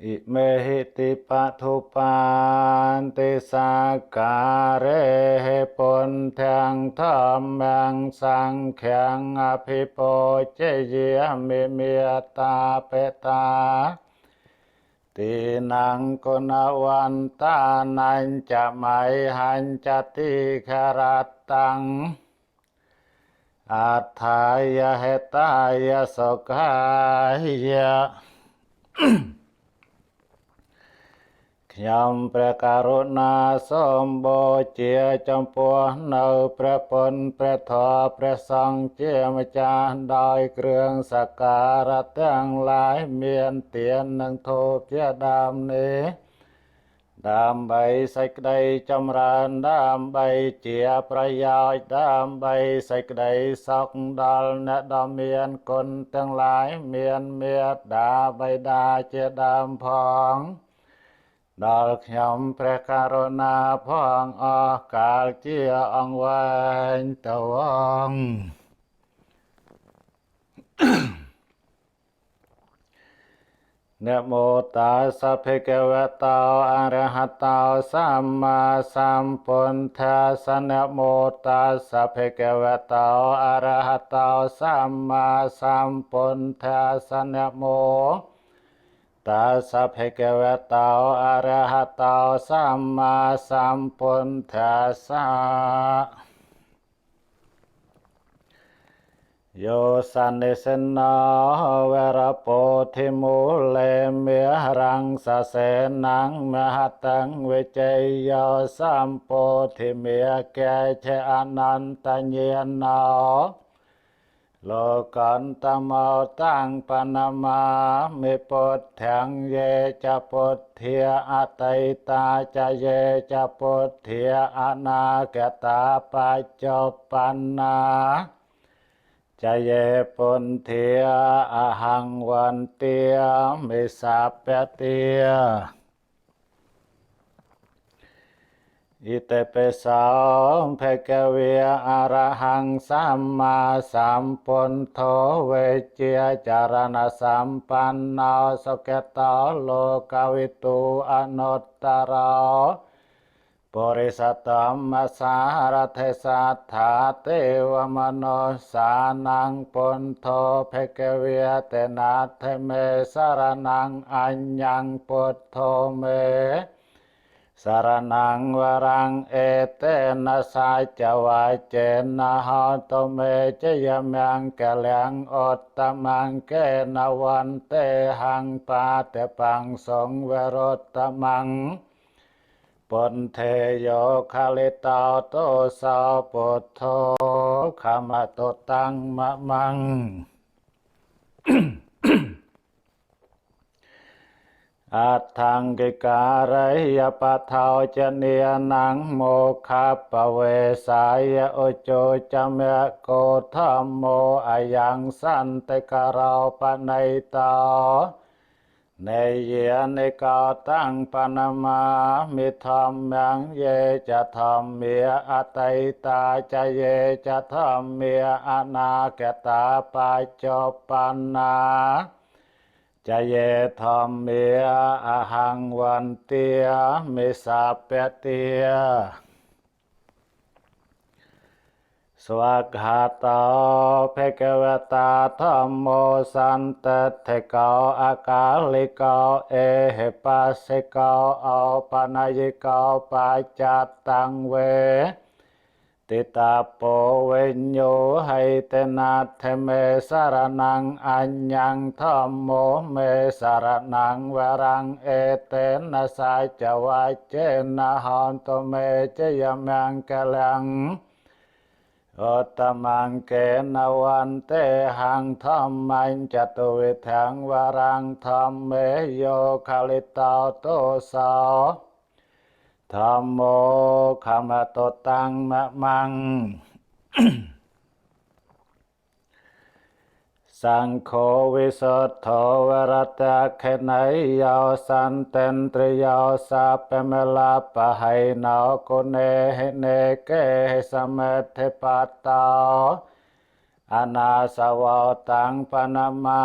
อิเมหิติปัทุปานติสาการเรปนแทงธรรมังสังแข็งอภิโปเจเยมิเมียตาเปตาตีนังกุณวันตานันจะไมหันจติขรัตตังอัฏฐายะเหตายะสกายะยมพระกรุณาสมโภชเจียจอมปัวในพระปนพระทอพระสงฆ์เจียมจารโดยเครื่องสักการะทั้งหลายเมียนเตียนนังโทเพียดามนี้ดามใบใส่ใดจำรานดามใบเจียประยอยดามใบใส่ใดสอกดอลเนดอมเมียนคนทั้งหลายเมียนเมียดาใบดาเจดามพองดอลขยมพระกรุณาพองออกาลเจียองวันตะวงนะโมตัสสะภะคะวะโตอะระหะโตสัมมาสัมพุทธัสสะนะโมตัสสะภะคะวะโตอะระหะโตสัมมาสัมพุทธัสสะนะโมตัสสะภะคะวะโตอะระหะโตสัมมาสัมพุทธัสสะโยสันนิสนาเวรโปธิมูเลเมรังสะเสนังมหัตังเวเจโยสัมโพธิเมแกเชอนันตเยนาโลกันตมเอาตังปนามามิปุถถังเยจะปุถเทียอตัยตาจะเยจะปุถเทียอนาคตาปัจจปันนาจะเยปุนเทียอหังวันเตียมิสัพเพเตียอิเตปิสาวภะคะเวอะระหังสัมมาสัมพุทโธเวเจียจารณะสัมปันโนสุขโตโลกวิทูอนุตตรปุริสตัมมสารเทสัทธาเทวมโนสานังปุณโธภะคะเวเตนะเทเมสรณังอัญญังพุทโธเมสารนังวรังเอเตนะสัจวะเจนะหะโตเมจยมังกะลังอตตมังเกนะวันเตหังปาเตปังสงเวโรตตมังปุณเทโยคาลิตาโตสาปุทโธขมะโตตังมะมังอัตถังกิการะยะปะทาวจเนียนังโมคาปะเวสายะโอโจจัมยะโกธัมโมอะยังสันติการาปะไนตาเนเยเนกาตังปนามามิธรรมังเยจะธรรมเมียอตัยตาจะเยจะธรรมเมียอนาคตาปัจจปันนาจะเยธรรมเมียอหังวันเตียมิสัพเพเตียสวากขาตาภะคะวตาธัมโมสันตติโกอากาลิโกเอหิปัสสิโกอัปปนายิโกปัจจัตตังเวติตาโปเวญโยให้เตนะเทเมสารนังอัญญังธัมโมเมสารนังวรังเอเตนะสัจวะเจนะหันโตเมจยมังกะลังโอตตมังเกณวันเตหังธัมมัญจตุวิถังวรังธัมเมโยคาลิตาโตสาธัมโมขมะโตตังมะมังสังโฆวิสุทโธวรตะเขไนยาวสันเตนตริยาวสัพเพเมลาปะไหนาวกุเนหิเนเกสมเทปัตตา อนาสวะตังปนามา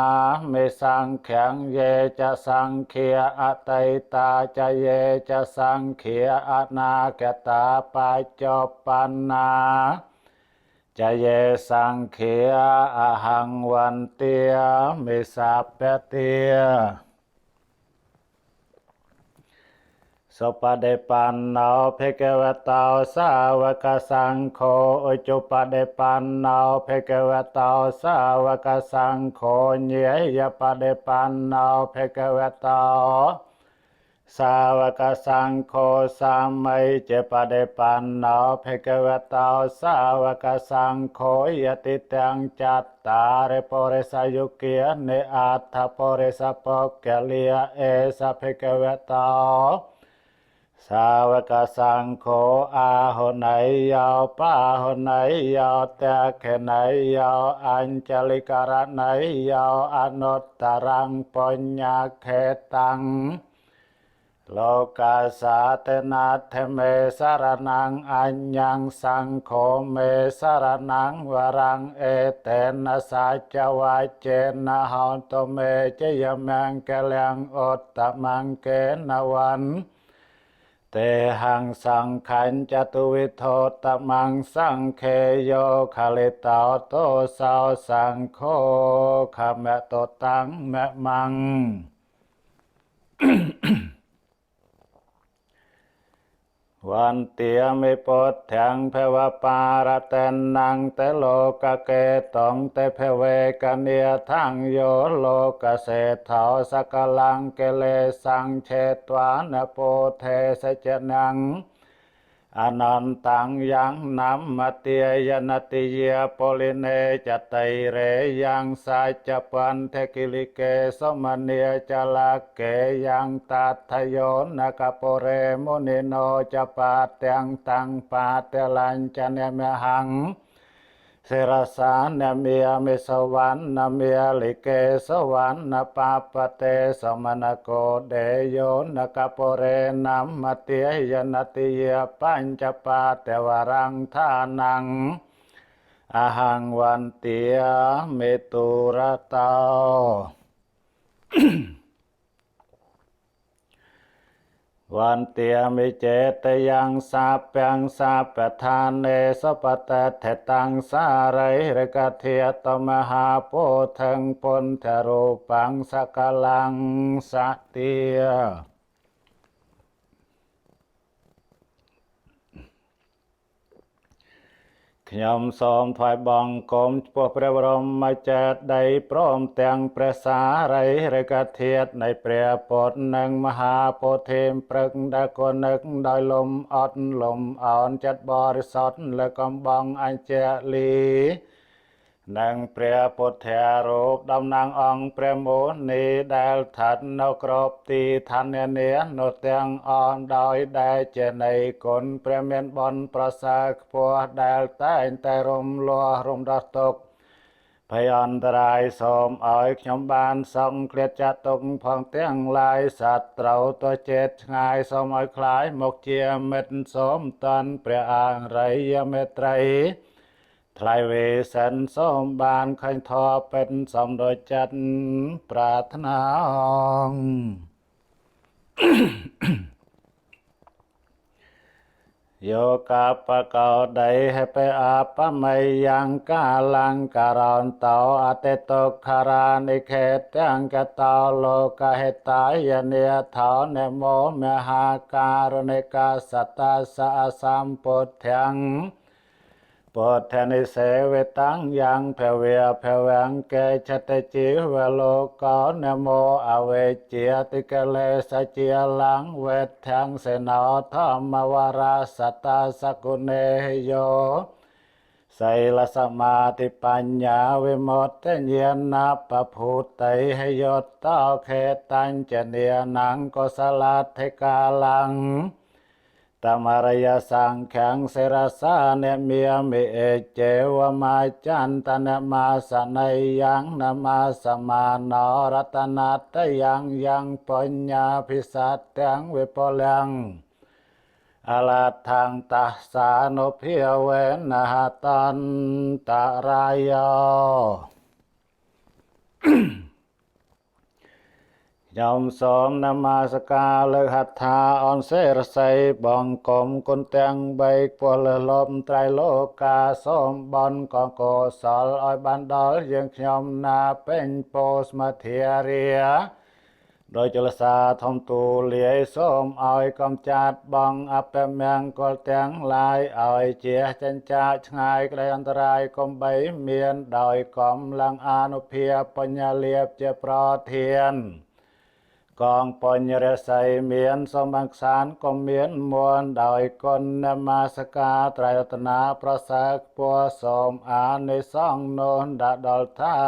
เมสังแข็งเยจะสังเขียอตัยตาจะเยจะสังเขียอนาคตาปาจจปันนาจะเยสังเขียอหังวันเตียมิสัพเพเตียสุปฏิปันโนภะคะวะโตสาวกสังโฆอุจุปฏิปันโนภะคะวะโตสาวกสังโฆเยยปฏิปันโนภะคะวะโตสาวกสังโฆสัมมัยเจปฏิปันโนภะคะวะโตสาวกสังโฆยติตังจัตตาริปุริสยุเกียเนอัตถปุริสปุกขเลียเอสะภะคะวะโตสาวกสังโฆอาหุไนยโยปาหุไนยโยตะเขไนยโยอัญจลิกรไนยโยอนุตตรังปุญญเขตังโลกาสาเตนะเทเมสรนังอัญญังสังโฆเมสรนังวรังเอเตนะสัจวะเจนะหอนตเมเจยมังกะลังอตตมังเกนวันเตหังสังขันจตุวิโทตมังสังเคโยคาลิตาโตสาวสังโฆขะแมะโตตังแมะมัง วันเตียมิปดแทงเพวปารเตนนังเตโลกะเกตองเตเพเวกเนียทังโยโลกเศธาสกลังเกเลสังเชตวานโปเทสเจนังอนันตังยังนัมมติยนติเยปลิเนจไตเรยังสัจปันเทกิลิเกสมเนียจลาเกยังตัทโยนกปเรมุนิโนจปาเตงตังปาเตลัญจเนมหังเสรสานเนเมียมิสวรรค์นเมียลิเกสวรรค์นปาปเตสมณโกเดโยนกปเรนัมมติยนติเยปัญจปาเตวรังทานังอหังวันเตียเมตุรตาวันเตียมิเจตยังสาเปียงสาปทานเนสปตะเถตังสาไรรกเทียตมหาโพธังปนเทรูปังสกลังสัตเตียขยมสมถวายบังคมพระพระบรมเจ้าได้พร้อมแต่งประสาไรรกเทียตในเปรียปดนังมหาโพธิมปรึงดากนึกดอยลมอดลมอ่อนจัดบริสุทธิ์และกำบังอัญเจลีนังเปรียปดเทรูปดำนางองเปรียมูนีได้ถัดนกรบตีทันเนียนเตียงอ่อนดอยได้เจในคนเปรียเมียนบนประสาขพัวได้ใต้แต่รมลัวรมดอตกพยันตรายสมอ้อยขยมบานสองเกลียดจะตกพองเตียงลายสัตว์เต่าตัวเจ็ดง่ายสมอ้อยคล้ายหมกเจียเม็ดสมตันเปรียอ่างไรยเมตไตรทลายเวสันสมบานขันทอเป็นสมโดยจันปรารถนาโยกาปะเกาใดให้ไปอาปะไม่ยังกาลังการอนเตาอเตโตคารานิเขตังกะเตาโลกาเหตายเนียเถาเนโมมหาการเนกาสัตตาสะสัมปุทธังปุถะนิเสเวตังยังเพเวเพวังเกชตจิวโลกาเนโมอเวเจียติกเลสเจียลังเวทังเสนาธรรมวราสัตตาสกุเนโยไสลสมาติปัญญาวิโมตเตเยนะปะภูไตหยตเต้าเขตัญจเนียนังโกสลัตถิกาลังตมารยสังขังเสรสาเนเมียมิเอเจวมาจันตนะมาสนัยยังนามาสมานรัตนัตยังปัญญาภิสัตตังวิปลัง อรหัตถังตัสสะนุภิเวนะหตันตรายโยยอมสมนมาสกาเลหัตถาออนเสรไสบองกลมกุนเตียงใบปวลลมไตรโลกาสมบอนกองโกสลอ้อยบันดอลยังขยมนาเป็นโปสมาเทียเรียโดยจุลสาทอมตูเลียส้มอ้อยกำจัดบังอัปเปเมียงกอลเตียงลายอ้อยเจียจันจาชงายไกลอันตรายกมใบเมียนดอยกอมลังอานุเพียปัญญาเลียบเจปรอเทียนกองปัญญาใสเมียนสมบังสารก็เมียนมวลดอยกนนมาสกาไตรรัตนาประสักปัวสมอาในสองโนนดาดอลทา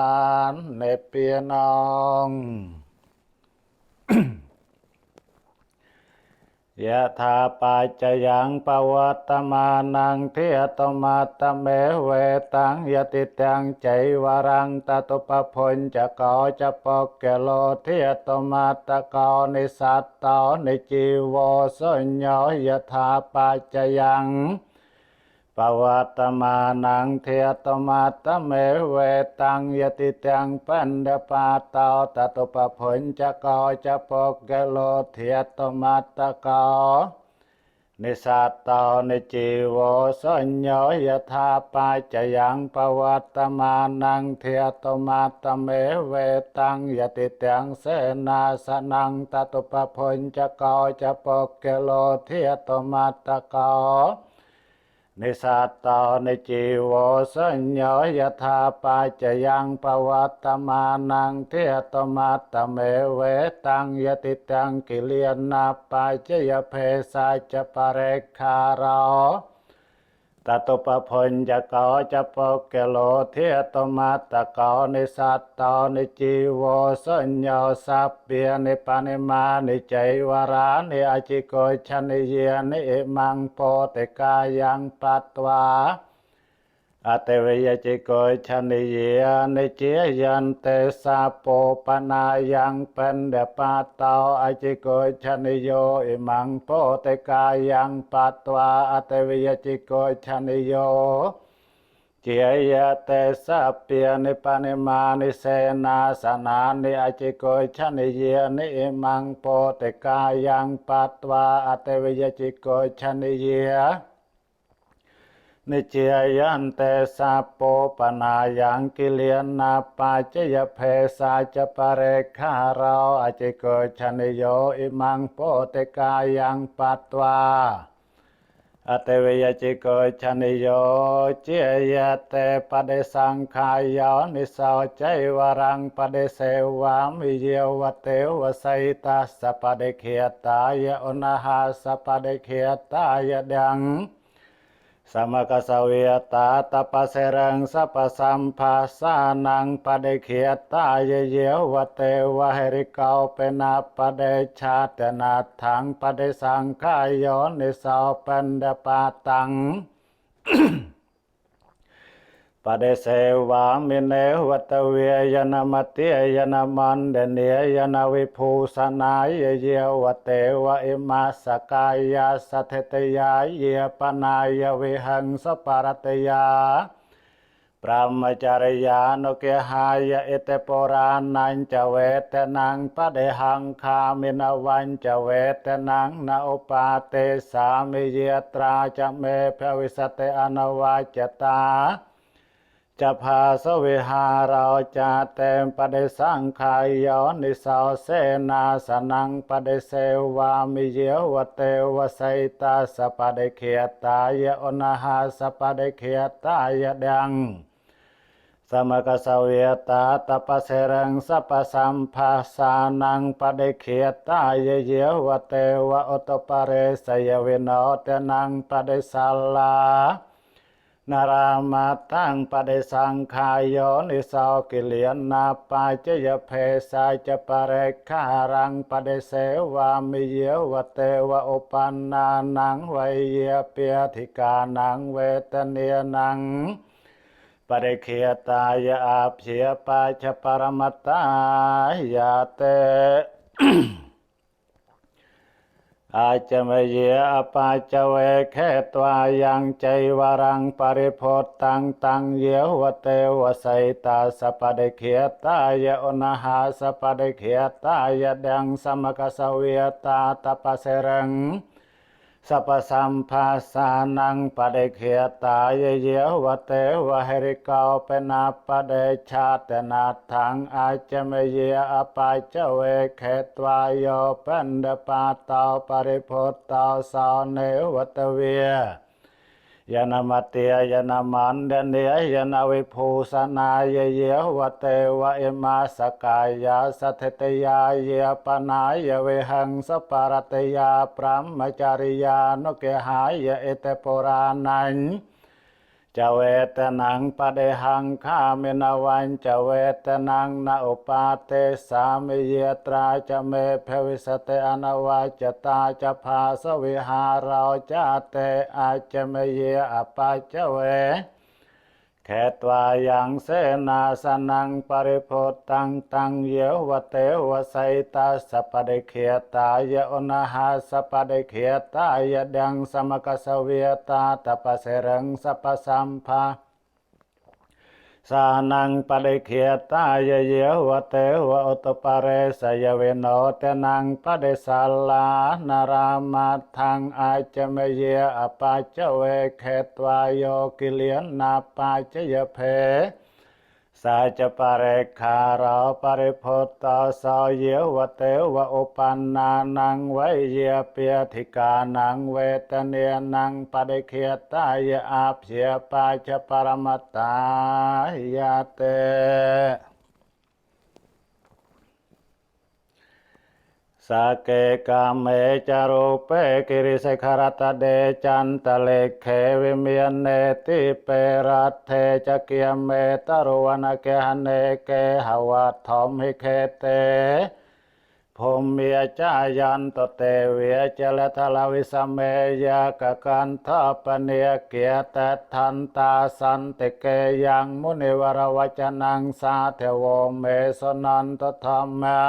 นในเปียนองยะถาปัจจยังปวัตตมานังเทตมาตเมเวตังยติตังใจวรังตตุปพลจะกอจะปกเกโลเทตมาตะกอนิสัตตอนิจีโวสัญญยะถาปัจจยังปวัตตมานังเทตมาตเมเวตังยติตังปันเดปาตาตตุปพลจะกอจะปกเกโลเทตมาตะกอนิสัตตานิจีโวสัญญยถาปัจจยังปวัตตมานังเทตมาตเมเวตังยติตังเสนาสนังตตุปพลจะกอจะปกเกโลเทตมาตะกอนิสัตตานิจีโวสัญญยถาปัจจยังปวัตตมานังเทตมาตเมเวตังยติตังกิเลนาปัจจยเพสัจปะเรคารอตตุปพลจะกอจะปกเกโลเทตมาตะกอนิสัตตานิจีโวสัญญาสัพเปียนิปานิมานิใจวารานิอจิโกชนิเยนิมังโปเตกายังปัตวาอเตเวยจิโกชนิเยนิเจยันเตสาโปปนายังเป็นเดปาตาอจิโกชนิโยอิมังโปเตกายังปัตวาอเตเวยจิโกชนิโยเจียเตสัพเปียนิปานิมานิเสนาสนานิอจิโกชนิเยนิอิมังโปเตกายังปัตวาอเตเวยจิโกชนิเยนิเจยันเตสาโปปนายังกิเลนาปัจจยเพสัจปะเรคารออจิโกชนิโยอิมังโปเตกายังปัตวาอเตเวยจิโกชนิโยเจยเตปเดสังขายานิสาวใจวรังปเดเสวามิเยวเตวไสตัสสะปเดเขตายะอนาหาสะปเดเขตายะดังสมกสเวตาตปะเสรังสัพสัมภาสานังปเดเขตายะเยวเตวะเหริกาวเปนาปเดชาตนาถังปเดสังขายานิสาวปันเดปาตังปเดเสวามิเนวตเวยยนมติยนมันเดเนยนวิภูสนายเยวเตวะอิมาสกายาสัทเตยาเยปนายวิหังสปารตยาพระมจริยานุเกหายเอเตปรานันจะเวทนังปเดหังคามินวันจะเวทนังนาอุปาเตสามิเยตราจะเมภวิสเตอนวาจตาจะพาสวิหาราจาเตมปเดสังขายานิสาวเสนาสนังปเดเสวามิเยวเตวไสตาสปเดเขตายะอนาหาสปเดเขตายะดังสมกสเวตาตปะเสรังสัพสัมภาสานังปเดเขตายะเยวเตวะอตปะเรสยวิโนเตนังปเดสัลลนารามาตังปเดสังขายานิสาวกิเลนาปัจจยเพสัจปะเรคารังปเดเสวามิเยวเตวะอุปันนานังไวยเยเปียธิกานังเวทเนียนังปเดเขตายะอาเพียปัจจปรมัตตายาเต อาจจะไม่เยอปาจเวแค่ตัวยังใจวรังปริโพตังตังเยวเตวไสตาสปะเดเขียตายะอนหาสปะเดเขียตายะดังสมกสเวียตาตปะเสรังสัพสัมภาสานังปะเดเขียตายะเยวเตวะเหริกาเปนาปะเดชาตนาทังอาจเมเยอปาจเวเขตวายโยปันดปาตาปริโพตาสาเนวตเวียยานามาเตียยานามันเดเนียยานาวิภูสนายเยวเตวะเอมาสกายาสัทเตยาเยปนายเวหังสปารตยาพรหมจาริยานุเกหายเอเตปรานังจเวตนังปะเดหังข้าเมนวันจเวตนังนาอุปาเตสามิเยตราจะเมเพวิสเตอนวาจตาจะภาสวิหาราจเตอาจเมเยอปาจเวแขตวายังเสนาสนังปริโพตังตังเยวเตวไสตาสปะเดเขียตายะอนหาสปะเดเขียตายะดังสมกสเวียตาตปะเสรังสัพสัมภาสานังปะเดเขียตายะเยวเตวะอุตปะเรสยเวโนเตนังปะเดสาลานารามะทังอาจเมเยอปาจเวเขตวายโยกิเลียนนาปาจยเพสัจปะเรคาราปริโพตาสาเยวเตวะอุปันนานังไวเยเปียธิกานังเวทเนียนังปะเดเขียตายะอาเพียปาจปรมัตตายาเตสาเกกามเมจารุเปกิริสขารตเดจันตะเลเขวิเมียนเนติเปรัตเทจะเกียเมตรวนเกหเนเกหวัตถมหิเคเตภูมิยจายันตเตเวียเจลทลาวิสเมยกกันทัปเนียเกียตทันตาสันติเกยังมุนิวรวจนังสาเทวเมสนันตธรรมะ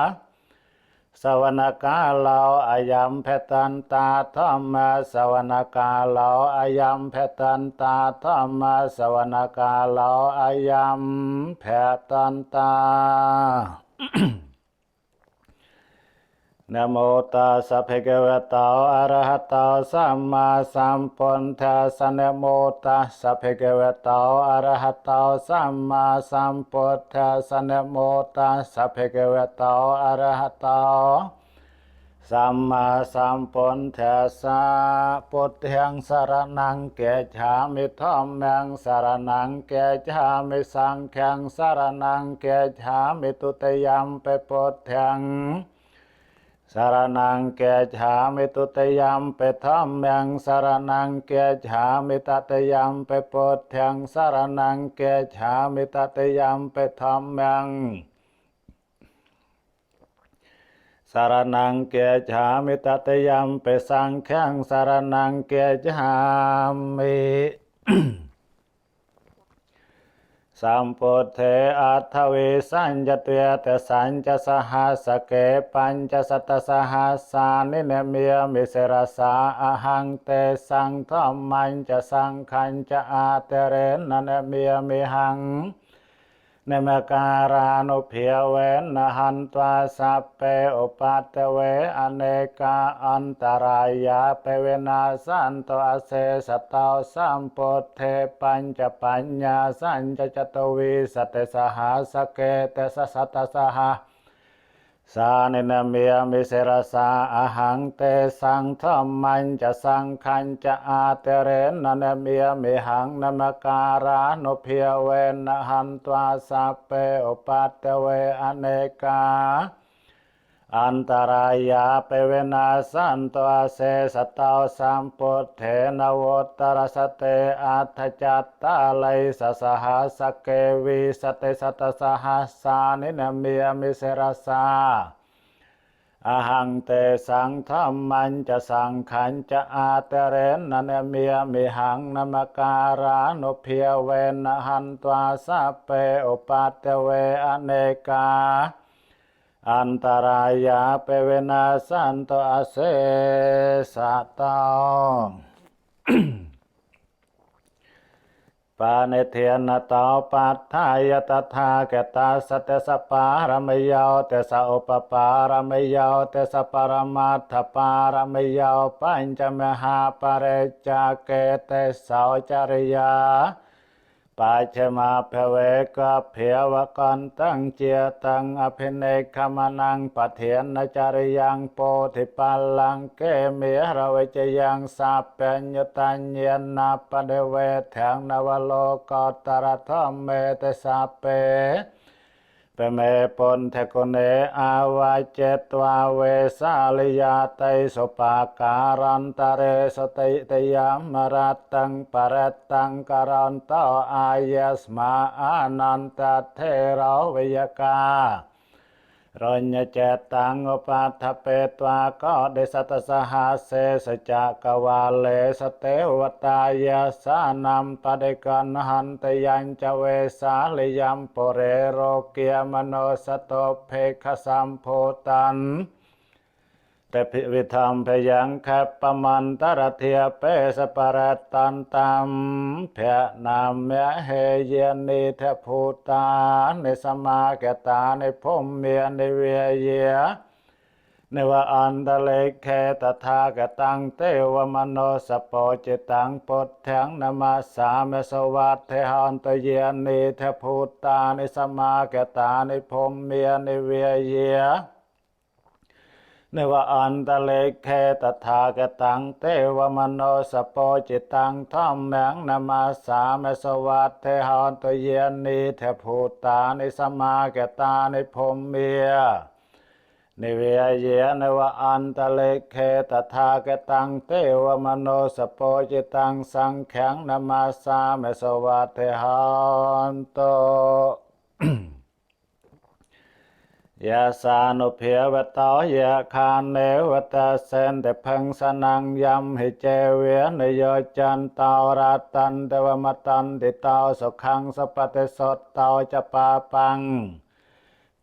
สวนกาลาอายัมเพตันตาธรรมะสวนกาลาอายัมเพตันตาธรรมะสวนกาลาอายัมเพตันตา นะโมตัสสะภะคะวะโตอะระหะโตสัมมาสัมพุทธัสสะนะโมตัสสะภะคะวะโตอะระหะโตสัมมาสัมพุทธัสสะนะโมตัสสะภะคะวะโตอะระหะโตสัมมาสัมพุทธัสสะพุทธังสรณังเกจฉามิธัมมังสรณังเกจฉามิสังฆังสรณังเกจฉามิตุติยัมปิพุทธังสารนังเกจหามิตุตยัมเปธัมมังสารนังเกจหามิตตยัมเปพุทธังสารนังเกจหามิตตยัมเปธัมมังสารนังเกจหามิตตยัมเปสังฆังสารนังเกจหามิ สัมพุทเทอัตถเวสัญจเตเตสัญจสหัสเกปัญจสัตตสหัสสานิเนเมียมิเสรสาอหังเตสังธัมมัญจะสังขัญจะอาเตเรนเนเมียมิหังเนมการานุเพียเวนนหันตวาสัพเปอุปัตตเวอเนกาอันตรายาเปเวนาสันโตอเสสตาสัมพุทเทปัญจปัญญาสัญจจตวิสเตสหัสเกเตสสัตตสหะสานินาเมียมิเสรสาอหังเตสังธัมมัญจะสังขัญจะอาเตเรนนเมียมิหังนมการานุเพียเวนนหันตวาสัพเปอุปัตตเวอเนกาอันตรายาเปเวนาสันตวาเสสตาสัมพุทเทนโวตรสเตอัตถจัตตาไลสสหัสเกวิสเตสัตตสหัสสานินเมียมิเสรสาอหังเตสังธัมมัญจะสังขัญจะอาเตเรนนเนเมียมิหังนมการานุเพียเวนนหันตวาสัพเปอุปัตตเวอเนกา อันตรายาเปเวนะสันโตอาเสสะตาปาเนเทียนตาปัฏฐายตถาเกตาสเตสปารมยาวเตสะอุปปารมยาวเตสะปรมัตถปารมยาวปัญจมหาปเรจาเกเตสาวจริยาปัจฉมาภเวกเพยวกันตังเจียตังอภิเนกขมานังปะเทียนจาริยังโปธิปัลลังเกเมระเวจยังสัพเพญตัญญนาปเดเวทังนวโลกตรธรรมเมเตสัพเพเปเมปนเทโกเนอาวาเจตวาเวสาลิยาไตสุปาการันตเรสติตยามรัตตังปรัตตังการันโตอายสมาอานันตเทระเวยการัญญเจตังอุปัฏฐเปตวาก็เดสัตสหาเสสจักวาเลสเตวตายาสานัมปเดกันหันตยัญจเวสาลยัมปเรโรเกียมโนสโตเพคสัมโพตันแต่พิวิธรรมพยังคัปปมันตรเทียเปสปรตันตัมเพนามเมเฮเยนิเทภูตาในสมาเกตาในพมเมียในเวียเยในว่าอันตะเลเคตถาคตังเตวมโนสปจิตังปดแทงนามาสาเมสวัตเทหันตเยนิเทภูตาในสมาเกตาในพมเมียในเวียเยในว่าอันตะเลเคตถาคตังเตวมโนสปจิตังธัมมังนามาสาเมสวัตเทหันตเยนิเทภูตาในสมาเกตาในพมเมียในเวียเยในว่าอันตะเลเคตถาคตังเตวมโนสปจิตังสังขังนามาสาเมสวัตเทหันโตยาสานุเพียวตอยาคานเนวตาเซนแต่พังสนังยำให้เจเวียนโยจันตาราตันเทวมตันติตาสุขังสปฏิสดตาจะปาปัง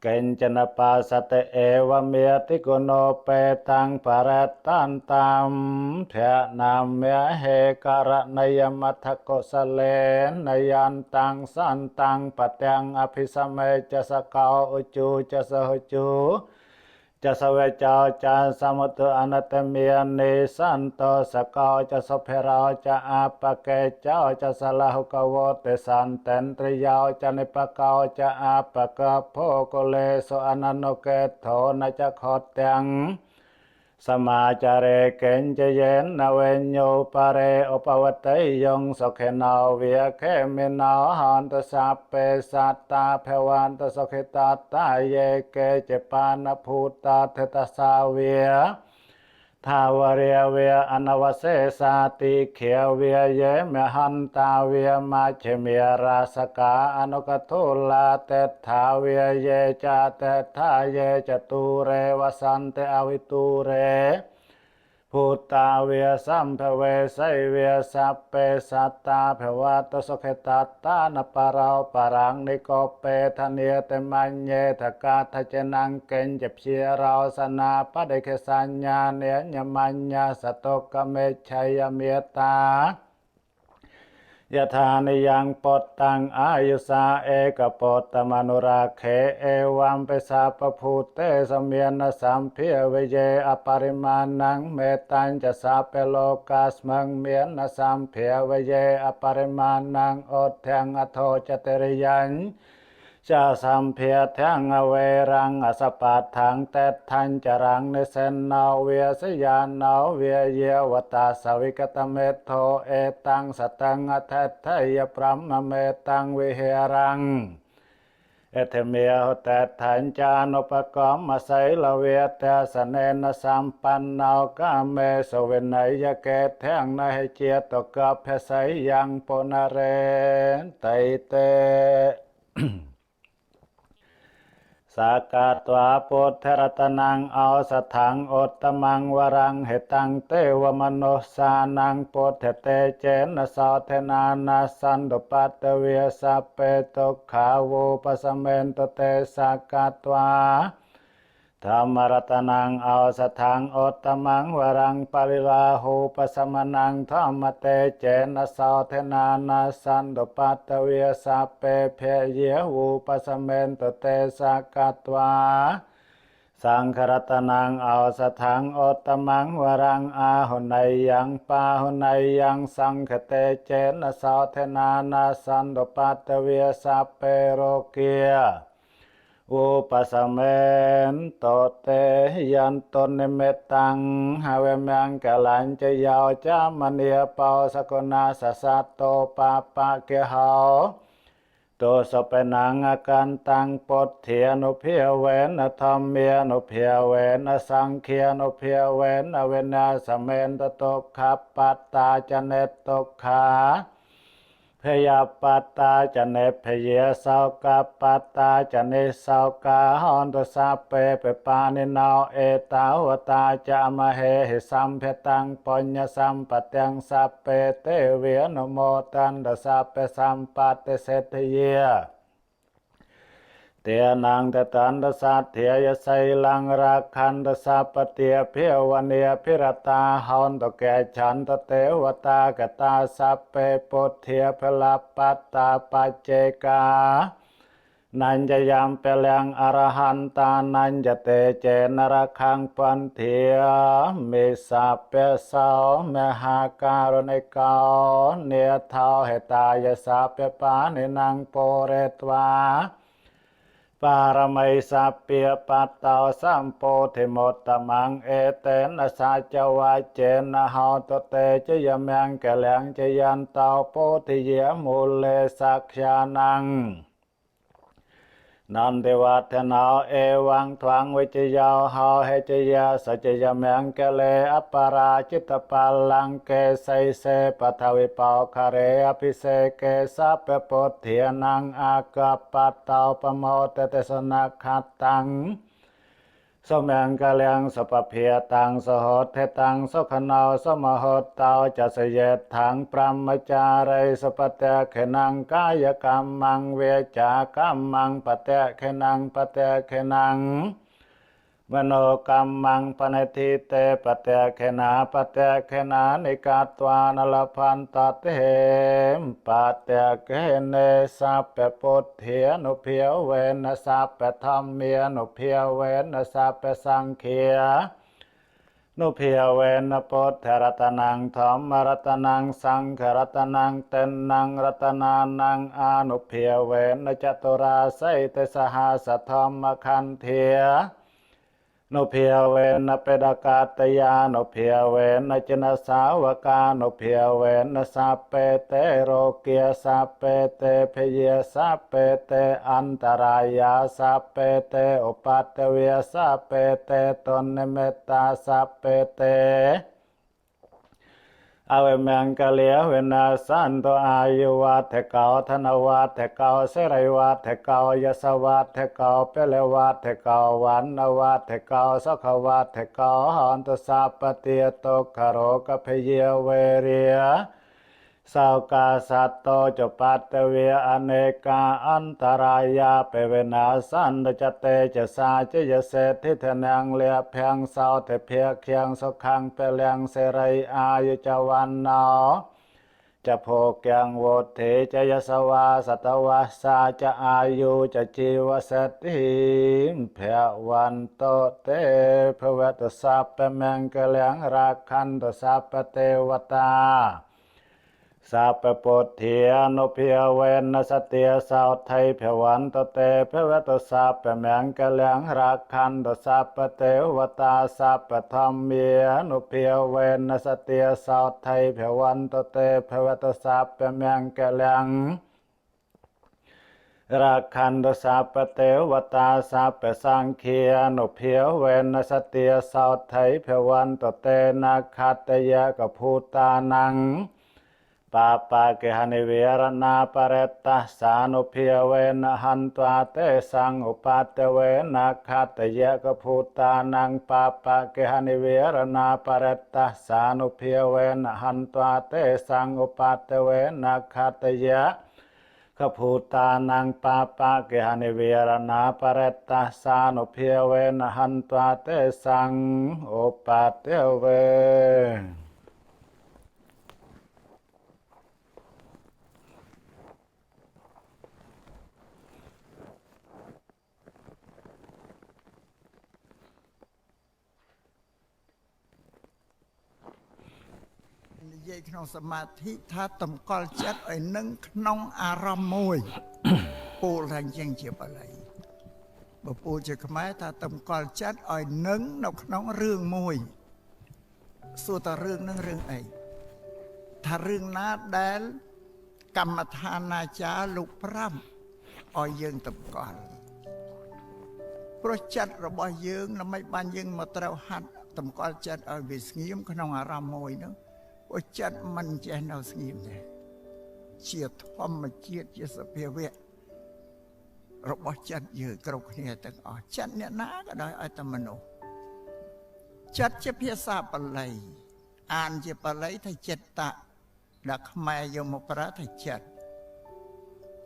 เกณจนปาสเตเอวเมียติโกโนเปตังปะระตันตามเถนามเมเหการะนยมัทโกสเลนนยันตังสันตังปะเตงอภิสเมจะสกาวอุจูจะสหจูจะสเวจาจะสมุตอนัตเมียนิสันโตสกาวจะสเพราจะอาปะเกเจ้าจะสลาหุกโวเตสันเตนตริยาวจะนิปะกาวจะอาปะกะโพโกเลโสอนันโนเกโถนจะขอดแตงสมาจาเรเกณจเยนนาเวญโยปาเรอปวัตยงสเขนาเวียเคเมนาหันตสัพเปสัตตาภวันตสเขตาตาเยเกเจปานภูตาเทตสาเวียทาวเรียเวียอนวเสสาติเขียวเวียเยมหันตาเวียมาเชเมียราสกาอนุกทุลาเตถาเวียเยจาเตถาเยจตุเรวสันเตอวิตุเรพุตตาเวียสัมภเวไสเวียสัพเปสัตตาภวัตสเขตัตตานปะเราปะรังนิโกเปทเนียเตมัญเยทกาทเจนังเกณจะเพียเราสนาปะเดเคสัญญาเนญมัญญาสตกเมชัยเมตตายะธานิยังปตตังอายุสาเอกปตตมนุราเคเอวัมเปสาปภูเตสเมียนสัมพิเวเยอปริมาณังเมตัญจะสาเปโลกาสมังเมียนสัมพิเวเยอปริมาณังอดแทงอโทจเตริยัญจะสัมเพียทังอเวรังอสปัตถังเตทันจรังในเสนนาเวียสยานนาเวียเยวตาสวิกตเมโทเอตังสตังอัตถยพรัมเมตังวิเหรังเอเทเมียหตทันจานปกรมมาไสลเวตสเนนสัมปันนาวกาเมสเวนยเกแทงนายเจียตกับเพไสยังปนาเรนไตเตสากาตวาปุถรัตนังเอาสถังอตตมังวรังเหตังเตวมโนสานังปุถเตเจนะสาวเทนานาสันตุปัตตเวียสัพเปตุขาวูปสเมนตเตสากาตวา ธรรมรัตนังเอาสถังโอตตมังวรังปริลาหูปสมนังธรรมเตเจนะสาวเทนานาสันตุปัตตเวียสัพเปเพเยหูปสเมนตเตสักกัตวาสังฆรัตนังเอาสถังโอตตมังวรังอาหุนัยยังปาหุนัยยังสังฆเตเจนะสาวเทนานาสันตุปัตตเวียสัพเปโรเกียอุปสเมนโตเตยันตนนิเมตตังหาเวมังกะลัญจะยาวจามเนียเปาสกุณาสสัตโตปาปะเกหาโตสเปนังอาการตังปดเทียนุเพียเวนธรรมเมียนุเพียเวนสังเคียนุเพียเวนเวนาสเมนตตกขับปัตตาจเนตตกขาพยาปัตตาจะเนพเยสาวกาปัตตาจะเนสาวกาหอนตุสัพเปเปปานินาเอตาวตาจะมเหหิสัมเพตังปัญญสัมปะตังสัพเปเตเวียนโมตันตสัพเปสัมปัตเตเสทเยเตียนังตตันตสัตเถียไสลังราคันตสัพปเตียเพียวเนียพิรตาหอนตแกฉันตเตวตากตาสัพเปปุถเทียพลาปัตตาปัจเจกานันจะยามเปลังอรหันตานันจะเตเจนรคังปันเทียมิสัพเปสาวมหาการุณิกาเนียเท้าเหตายสัพเปปานินังโปเรตวาปารมัยสัพเปียปัตตาสัมโพธิโมตตมังเอเตนะสัจวาเจนะหาตเตจยมยังกะแหลงจยันตาโพธิเยมูเลสักขยานังนันเทวัฒนาเอวังทวังวิจยาหาเหจยาสัจยมยังกะเลอปาราจิตปัลลังเกไสเสปัทวิปาวคาเรอภิเสเกสัพเปโพเทียนังอากาปัตตาปโมเตเตสนักขัตตังสมังกะเลียงสปเพียตังสหดเทตังสขนาวสมหดตาวจัสเยถังปรมจาริสปเตเขนังกายกรรมังเวจากรรมังปเตเขนังปเตเขนังมโนกรรมังปนทิเตปเตเขนาปเตเขนานิกาตวานลพันตเตมปเตเขเนสัพเปปุถเทียนุเพียวเวนสัพเปธรรมเมียนุเพียวเวนสัพเปสังเคียนุเพียวเวนปุถรัตนังธรรมรัตนังสังฆรัตนังเตนังรัตนานังอนุเพียวเวนจตุราไสเตสหาสธรรมคันเทียนุเพียเวนเปดากาตยานุเพียเวนจนสาวกานุเพียเวนสัพเปเตโรเกียสัพเปเตพเยสัพเปเตอันตรายาสัพเปเตอุปัตตเวียสัพเปเตตนเมตตาสัพเปเตอเวเมงกะเลียเวนัสันโตอายุวัฏเกาธนวัฏเกาเสรวัฏเกายสวัฏเกาเปเลวัฏเกาวันนวัฏเกาสขวัฏเกาหันตุสัพปเตียโตคโรกเพเยเวเรียสาวกาสัตโตจปัตตเวียอเนกาอันตรายาเปเวนาสันจเตจะสาจยเสทิทนังเลียเพียงสาวเทเพียเคียงสุขังเปเลียงเสรัยอายุจวันนาจะโพกยังโวเทจะยสวาสัตวาสาจะอายุจะจีวสติเพียวันโตเตภเวตสัพเปเมงกะเลียงราคันตสัพเปเทวตาสัพปปุถเทียนุเพียเวนสเตียสาวไทยเพียวันตเตเพียเวตสัพเปแมงกะเลียงรักขันตสัพปเทวตาสัพปธรรมเมียนุเพียเวนสเตียสาวไทยเพียวันตเตเพียเวตสัพเปแมงกะเลียงรักขันตสัพปเทวตาสัพเปสังเคียนุเพียเวนสเตียสาวไทยเพียวันตเตนาคัตยะกภูตานังปาปาเกหนิเวรนาปเรตตาสานุเพียเวนหันตวาเตสังอุปัตเตเวนะคัตเยกภูตานังปาปาเกหนิเวรนาปเรตตาสานุเพียเวนหันตวาเตสังอุปัตเตเวนะคัตเย ขภูตานังปาปะเกหะนิเวรณาปเรตตาสานุเพเวนะหันตวาเตสังโอปาเตเวនិយាយក្នុងសមាធិថាតម្កល់ចិត្តឲ្យនឹងក្នុងអារម្មណ៍មួយពោលថាជាងជាបល័យបើពោលជាខ្មែរថាតម្កល់ចិត្តឲ្យនឹងនៅក្នុងរឿងមួយសួរថារឿងនឹងរឿងអីថារឿងណាដែលកម្មដ្ឋានាចារ្យលោកប្រាប់ឲ្យយើងតម្កល់ព្រោះចិត្តរបស់យើងដើម្បីបានយើងមកត្រូវហាត់តម្កល់ចិត្តឲ្យវាស្ងៀមក្នុងអារម្មណ៍មួយនោះព្រោះចិត្តមិនចេះនៅស្ងៀមទេជាធម្មជាតិជាសភាវៈរបស់ចិត្តយើងគ្រប់គ្នាទាំងអស់ចិត្តអ្នកណាក៏ដោយឲ្យតែមនុស្សចិត្តជាភាសាបាលីអានជាបាលីថាចិត្តតដល់ខ្មែរយកមកប្រើថាចិត្ត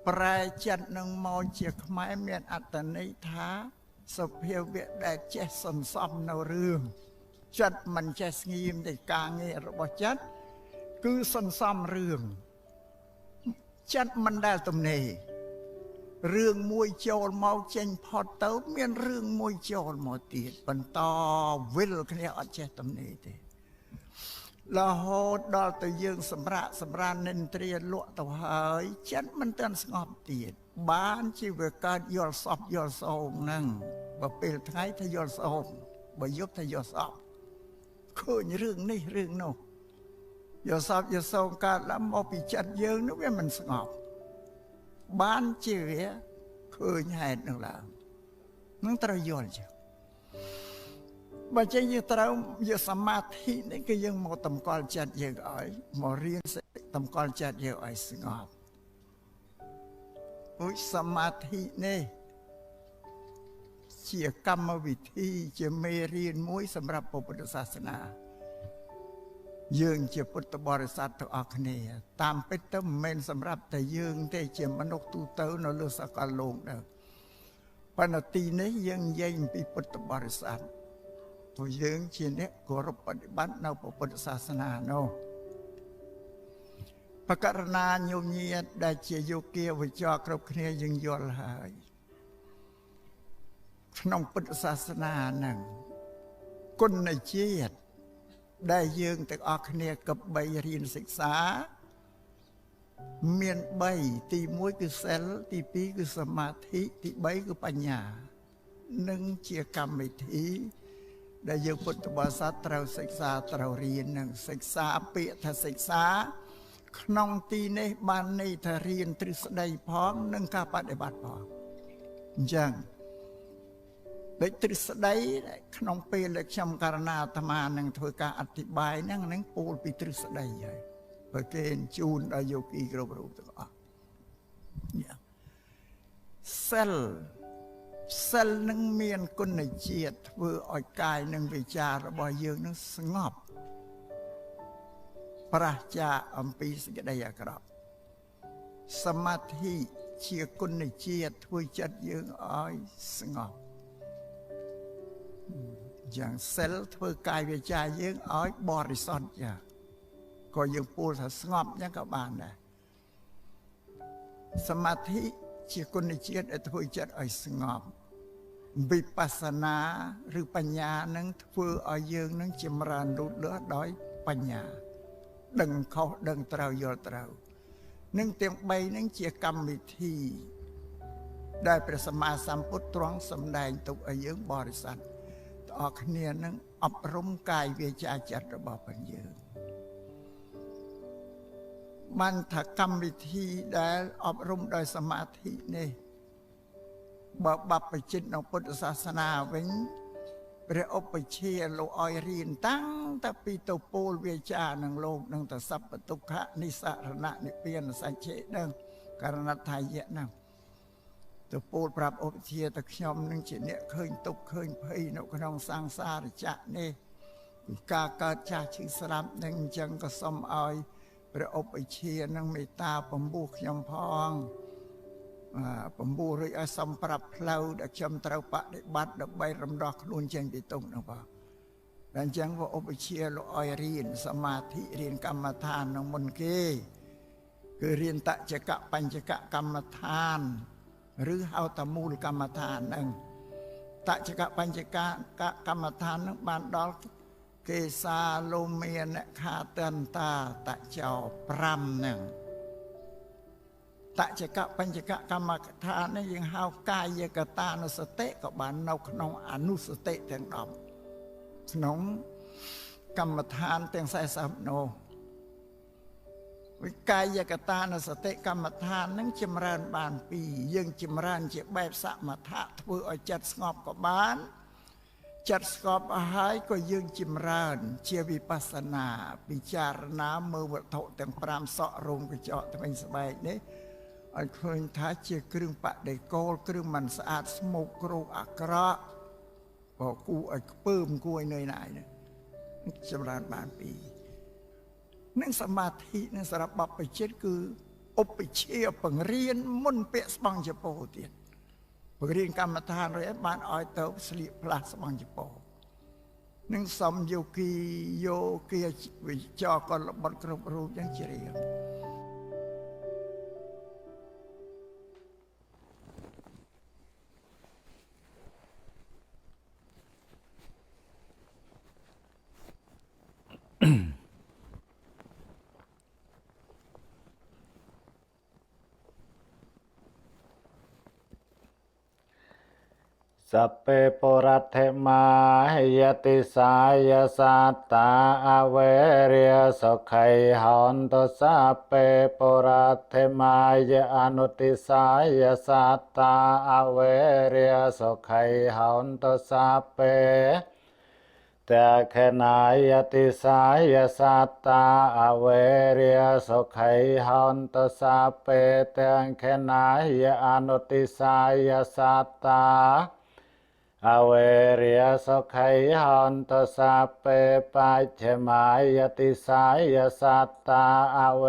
ប្រែចិត្តនឹងមកជាខ្មែរមានអត្ថន័យថាសភាវៈដែលចេះសន្សំនៅរឿងចិត្តមិនចេះស្ងៀមតែការងាររបស់ចិត្តគឺសន្សំរឿងចិត្តមិនដែលទំនេររឿងមួយចូលមកចេញផុតទៅមានរឿងមួយចូលមកទៀតបន្តវិលគ្នាអត់ចេះទំនេរទេរហូតដល់ទៅយើងសម្រាននិន្ទ្រាលក់ទៅហើយចិត្តមិនទាន់ស្ងប់ទៀតបានជាវាកើតយល់សពយល់សោងហ្នឹងបើពេលថ្ងៃថាយល់សោងបើយប់ថាយល់សពឃើញរឿងនេះរឿងនោះយល់សពយល់សោងកើតឡើងមកពីចិត្តយើងនោះវាមិនស្ងប់បានជាវាឃើញហេតុនឹងឡើងនឹងត្រូវយល់ចឹងបើចេះយើងត្រូវយកសមាធិនេះគឺយើងមកតម្កល់ចិត្តយើងឲ្យមករៀនតម្កល់ចិត្តយើងឲ្យស្ងប់ព្រោះសមាធិនេះជាកម្មវិធីជាមេរៀនមួយសម្រាប់ពុទ្ធសាសនាយើងជាពុទ្ធបរិស័ទទាំងអស់គ្នាតាមពិតទៅមិនមែនសម្រាប់តែយើងទេជាមនុស្សទូទៅនៅលើសកលលោកដែរប៉ុន្តែទីនេះយើងនិយាយអំពីពុទ្ធបរិស័ទព្រោះយើងជាអ្នកគោរពបប្រតិបត្តិនៅពុទ្ធសាសនានោះបករណាញោមញាតដែលជាយោគាវិជ្ជាគ្រប់គ្នាយើងយល់ហើយក្នុងពុទ្ធសាសនាហ្នឹងគុណជាតិដែលយើងទាំងអស់គ្នាកបីរៀនសិក្សាមាន3ទី1គឺសិលទី2គឺសមាធិទី3គឺបញ្ញានឹងជាកម្មវិធីដែលយើងពុទ្ធបរិស័ទត្រូវសិក្សាត្រូវរៀននឹងសិក្សាពាក្យថាសិក្សាក្នុងទីនេះបានន័យថារៀនទ្រឹស្ដីផងនិងការបដិបត្តិផងអញ្ចឹងដូចទ្រឹស្ដីក្នុងពេលដែលខ្ញុំករណាអាត្មានឹងធ្វើការអធិប្បាយហ្នឹងពោលពីទ្រឹស្ដីហើយបើគេជូនដល់យោគីគ្រប់រូបទាំងអស់សិលនឹងមានគុណជាតិធ្វើឲ្យកាយនិងវិចាររបស់យើងនឹងស្ងប់ប្រាសចាកអំពីសេចក្តីអាក្រក់សមាធិជាគុណជាតិធ្វើចិត្តយើងឲ្យស្ងប់យ៉ាងសិលធ្វើកាយវាចាយើងឲ្យបរិសុទ្ធចាក៏យើងពោលថាស្ងប់ចឹងក៏បានដែរសមាធិជាគុណជាតិដែលធ្វើចិត្តឲ្យស្ងប់វិបស្សនាឬបញ្ញានឹងធ្វើឲ្យយើងនឹងចម្រើនលូតលាស់ដោយបញ្ញាដឹងខុសដឹងត្រូវយល់ត្រូវនឹងទាំង3នឹងជាកម្មវិធីដែលព្រះសម្មាសម្ពុទ្ធទ្រង់សម្ដែងទុកឲ្យយើងបរិស័ទអរគ្នានឹងអប់រំកាយវាចាចិត្តរបស់ព្រះយើងបានថាកម្មវិធីដែលអប់រំដោយសមាធិនេះបើបព្វជិតនៅពុទ្ធសាសនាវិញព្រះឧបជាលោកឲ្យរៀនតាំងតែពីទៅពោលវាចានឹងលោកនឹងតសព្វទុក្ខនិសរណៈនិព្វានសច្ចៈនឹងករណថយៈនឹងទៅពោលប្រាប់ឧបជាទៅខ្ញុំនឹងជាអ្នកឃើញទុក្ខឃើញភ័យនៅក្នុងសង្សារចក្រនេះពីការកើតចាស់ឈឺស្លាប់នឹងអញ្ចឹងក៏សូមឲ្យព្រះឧបជានឹងមេត្តាពំពោះខ្ញុំផង 9រួចឲ្យសំប្រាប់ផ្លូវដែលខ្ញុំត្រូវបដិបត្តិដើម្បីរំដោះខ្លួនចេញពីទុក្ខនោះបងតែអញ្ចឹងក៏ឧបជាលោកឲ្យរៀនសមាធិរៀនកម្មដ្ឋាននឹងមុនគេគឺរៀនតចកបញ្ចកកម្មដ្ឋានឬហៅថាមូលកម្មដ្ឋានហ្នឹងតចកបញ្ចកកម្មដ្ឋានហ្នឹងបានដល់កេសាលោមានខាតន្តាតចោ5ហ្នឹងតចកបញ្ចកកម្មដ្ឋាននេះយើងហៅកាយកតានុសតិក៏បាននៅក្នុងអនុសតិទាំង10ក្នុងកម្មដ្ឋានទាំង40នោះវិកាយកតានុសតិកម្មដ្ឋាននឹងចម្រើនបាន2យើងចម្រើនជាបែបសមថៈធ្វើឲ្យចិត្តស្ងប់ក៏បានចិត្តស្ងប់អស់ហើយក៏យើងចម្រើនជាវិបស្សនាពិចារណាមើលវត្ថុទាំង5សក់រោមកញ្ចក់ថ្មីស្បែកនេះឲ្យឃើញថាជាគ្រឿងបដិកលគ្រឿងមិនស្អាតស្មុគគ្រោកអាក្រក់ក៏គួរឲ្យខ្ពើមគួរឲ្យនឿយណាយនេះចម្រើនបាន2នឹងសមាធិនឹងសម្រាប់បព្វជិតគឺឧបជាបង្រៀនមុនពាក្យស្បង់ចពោទៀតបង្រៀនកម្មដ្ឋានរួចបានឲ្យទៅស្លៀកផ្លាស់ស្បង់ចពោនឹងសំយោគីវិចរកលបុត្រគ្រប់រូបយ៉ាងជ្រាបสัพเพปุรัตถมาหยติสายสัตตาอเวเรียสขัยหันตุสัพเพปุรัตถมายอนุติสายสัตตาอเวเรียสขัยหันตุสัพเพแต่ขณายติสายสัตตาอเวเรียสขัยหันตุสัพเพแต่ขณายอนุติสายสัตตาอเวเรียสขัยหันตุสัพเพปัจฉมายติสายสัตตาอเว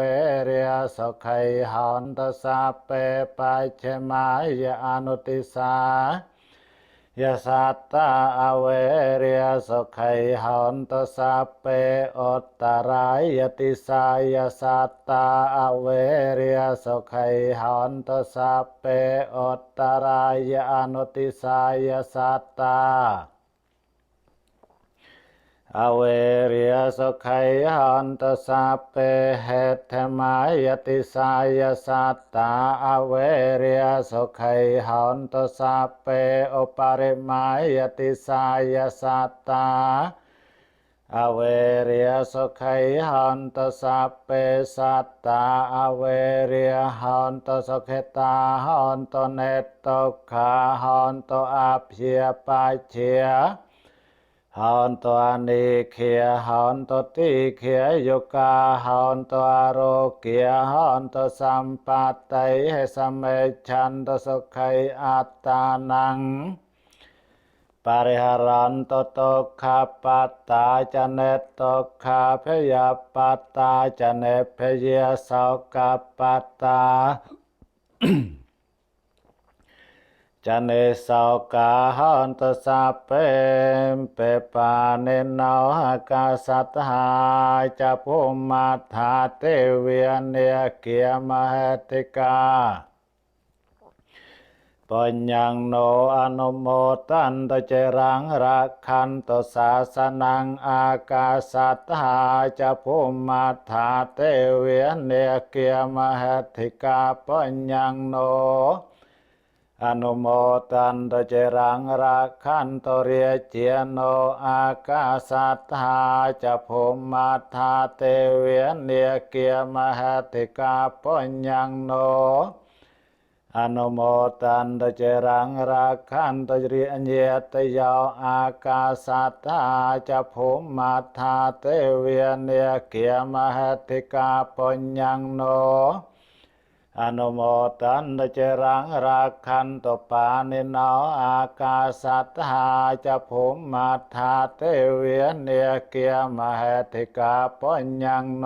เรียสขัยหันตุสัพเพปัจฉมายอนุติสายสัตตาอเวเรียสขัยหันตุสัพเพอุตตรายติสายสัตตาอเวเรียสขัยหันตุสัพเพอุตตรายอนุติสายสัตตาอเวเรียสขัยหันตุสัพเพเหตถมายติสายสัตตาอเวเรียสขัยหันตุสัพเพอุปาริมายติสายสัตตาอเวเรียสขัยหันตุสัพเพสัตตาอเวเรียหันตุสุขตาหันตุเนตตุขาหันตุอาภิยปัจเจยหันตุอนิเคยหันตุติเคยยุกาหันตุอโรเกียหันตุสัมปัตติให้สมเมชันตุสุขัยอัตตานังปาริหารันตุตุกขปัตตาจเนตุกขพยาปัตตาจเนพยาสกปัตตาจเนสกาหันตุสัพเพเปปาเนนาหกาสัตหาจะภูมัฏฐาเตเวียเนเกียมหติกาปัญญังโนอนุโมตันตเจรังรักขันตุศาสนังอากาสัตหาจะภูมัฏฐาเตเวียเนเกียมหติกาปัญญังโนอนุโมตันตเจรังรักขันตุเรียเจียโนอากาสัตหาจะภูมัฏฐาเตเวียเนเกียมหติกาปัญญังโนอนุโมตันตเจรังรักขันตุเรียเยตยาอากาสัตหาจะภูมัฏฐาเตเวียเนเกียมหติกาปัญญังโนอนุโมตันตเจรังรักขันตุปานินาอากาสัตหาจะภูมัฏฐาเตเวียเนเกียมหติกาปัญญังโน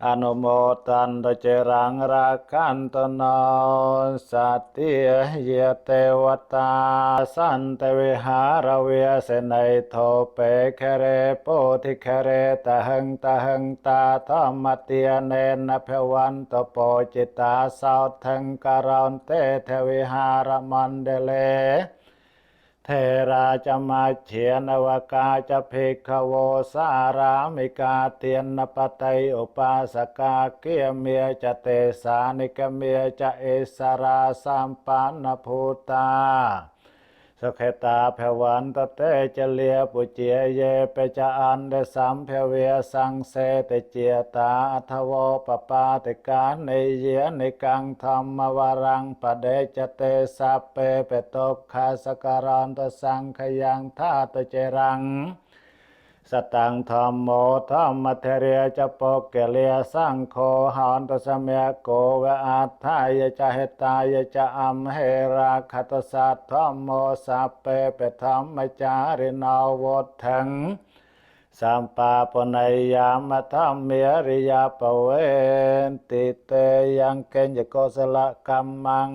อ อนุโมตันตเจรังราคันตโนสัตติเยเตวตาสันตวิหารเวสนัยโทเปเคเรโปธิเคเรตหังตาธรรมเตียเนนะเพวันตโปจิตาสาวทังการันเตเทวิหารมันเดเลเทราจมาเฉียนวกาจะภิกขโวสารามิกาเตียนปไตยอุปาสกาเกียเมียจะเตสานิกเมียจะเอสราสัมปันนภูตาสุขตาภวันตเตจเลียปุเจียเยเปจะอันเดสัมภเวสังเสตเจียตาอัทโวปปาติกาในเยในกังธรรมวรังปเดจเตสัพเปเปตกขาสการันตสังขยังธาตเจรังสตังธรรมโมธรรมเทเรจะปกเกเลียสังโฆหันตสเมโกเวอัตถายจะเหตายจะอัมเหราคตสัตธรรมโมสัพเปเปธรรมจารินาวทังสัมปาปนัยยามธรรมเมริยาปเวนติเตยังเกญจโกสลกัมมัง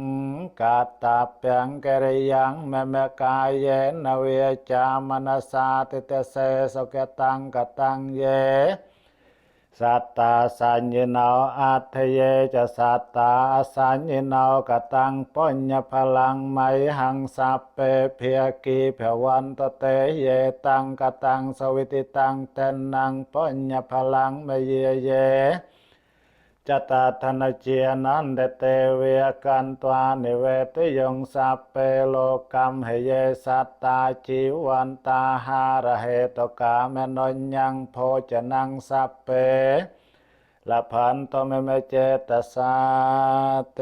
กาตาเปียงเกริยังแมเมกายเยนเวจามนัสสาติเตเสสกตังกตังเยสัตตาสัญญินาอัตถเยจะสัตตาสัญญินากตังปัญญพลังไมหังสัพเปเพียกีเภวันตเตเยตังกตังสวิติตังเตนังปัญญพลังเมเยเยจตถนเจียนันเดเตเวกันตวานิเวทยงสัพเปโลกัมเหเยสัตตาจิวันตาหาระเหตกามนนยังโพจนังสัพเปละพันโตเมเมเจตสาเต